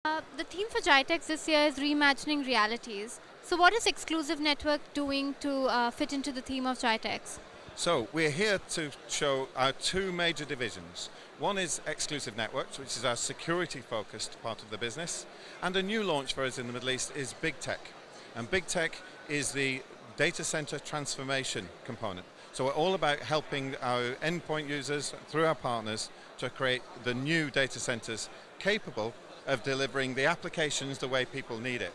The theme for GITEX this year is reimagining realities. So, what is Exclusive Network doing to fit into the theme of GITEX? So we're here to show our two major divisions. One is Exclusive Networks, which is our security-focused part of the business, and a new launch for us in the Middle East is Big Tech. And Big Tech is the data center transformation component. So we're all about helping our endpoint users through our partners to create the new data centers capable of delivering the applications the way people need it.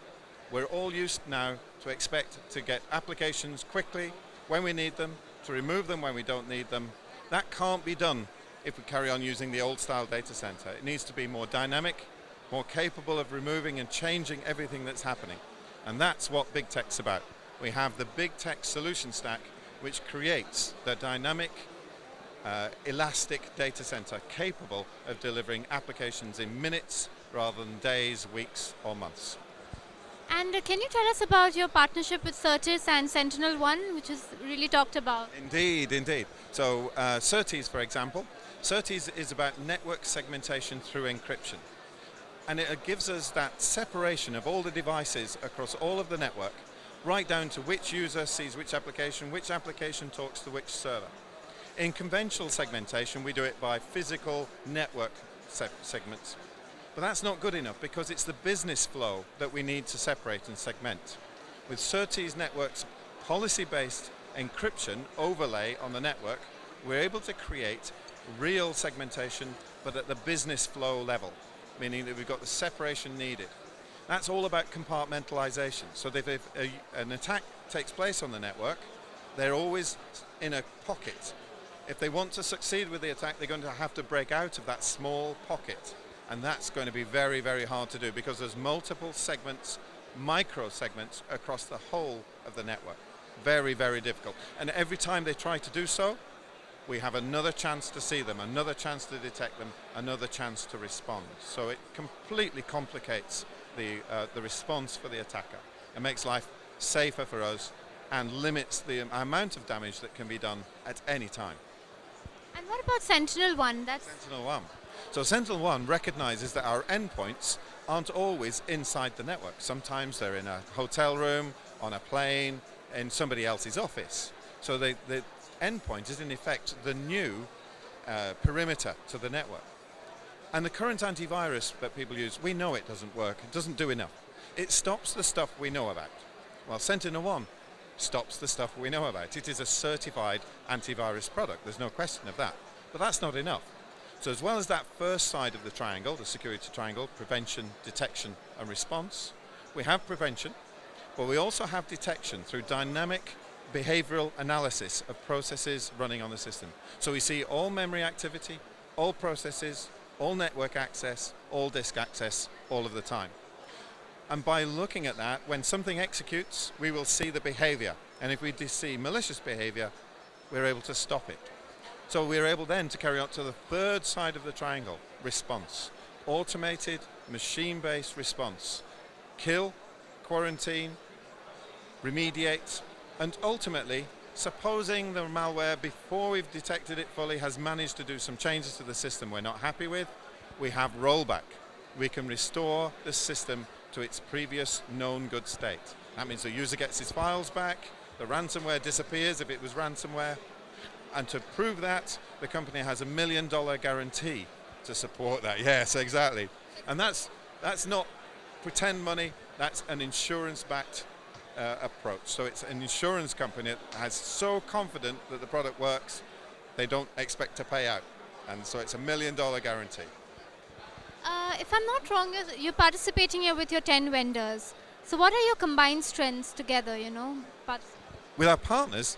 We're all used now to expect to get applications quickly when we need them, to remove them when we don't need them. That can't be done if we carry on using the old style data center. It needs to be more dynamic, more capable of removing and changing everything that's happening. And that's what Big Tech's about. We have the Big Tech solution stack, which creates the dynamic, elastic data center capable of delivering applications in minutes rather than days, weeks, or months. And can you tell us about your partnership with Certis and Sentinel One, which is really talked about? Indeed, indeed. So Certis, for example, Certis is about network segmentation through encryption. And it gives us that separation of all the devices across all of the network, right down to which user sees which application talks to which server. In conventional segmentation, we do it by physical network segments. But that's not good enough because it's the business flow that we need to separate and segment. With Certis Network's policy-based encryption overlay on the network, we're able to create real segmentation, but at the business flow level, meaning that we've got the separation needed. That's all about compartmentalization. So that if an attack takes place on the network, they're always in a pocket. If they want to succeed with the attack, they're going to have to break out of that small pocket. And that's going to be very, very hard to do because there's multiple segments, micro segments across the whole of the network. Very, very difficult. And every time they try to do so, we have another chance to see them, another chance to detect them, another chance to respond. So it completely complicates the response for the attacker. It makes life safer for us and limits the amount of damage that can be done at any time. And what about Sentinel One? Sentinel One. So Sentinel One recognizes that our endpoints aren't always inside the network. Sometimes they're in a hotel room, on a plane, in somebody else's office. So the endpoint is in effect the new perimeter to the network. And the current antivirus that people use, we know it doesn't work, it doesn't do enough. It stops the stuff we know about. Well, Sentinel One stops the stuff we know about. It is a certified antivirus product, there's no question of that. But that's not enough. So as well as that first side of the triangle, the security triangle, prevention, detection, and response, we have prevention, but we also have detection through dynamic behavioral analysis of processes running on the system. So we see all memory activity, all processes, all network access, all disk access, all of the time. And by looking at that, when something executes, we will see the behavior. And if we see malicious behavior, we're able to stop it. So we're able then to carry out to the third side of the triangle, response. Automated, machine-based response. Kill, quarantine, remediate, and ultimately, supposing the malware, before we've detected it fully, has managed to do some changes to the system we're not happy with, we have rollback. We can restore the system to its previous known good state. That means the user gets his files back, the ransomware disappears if it was ransomware, and to prove that, the company has $1 million guarantee to support that. Yes, exactly. And that's not pretend money, that's an insurance-backed approach. So it's an insurance company that has so confident that the product works, they don't expect to pay out. And so it's $1 million guarantee. If I'm not wrong, you're participating here with your 10 vendors. So what are your combined strengths together, With our partners,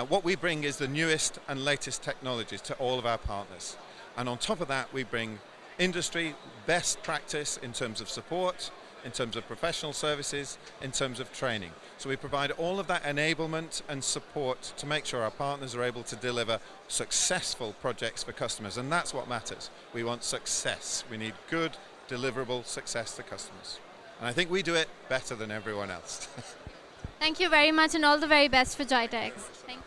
what we bring is the newest and latest technologies to all of our partners. And on top of that, we bring industry best practice in terms of support, in terms of professional services, in terms of training. So we provide all of that enablement and support to make sure our partners are able to deliver successful projects for customers. And that's what matters. We want success. We need good, deliverable success to customers. And I think we do it better than everyone else. Thank you very much and all the very best for GITEX. Thank you.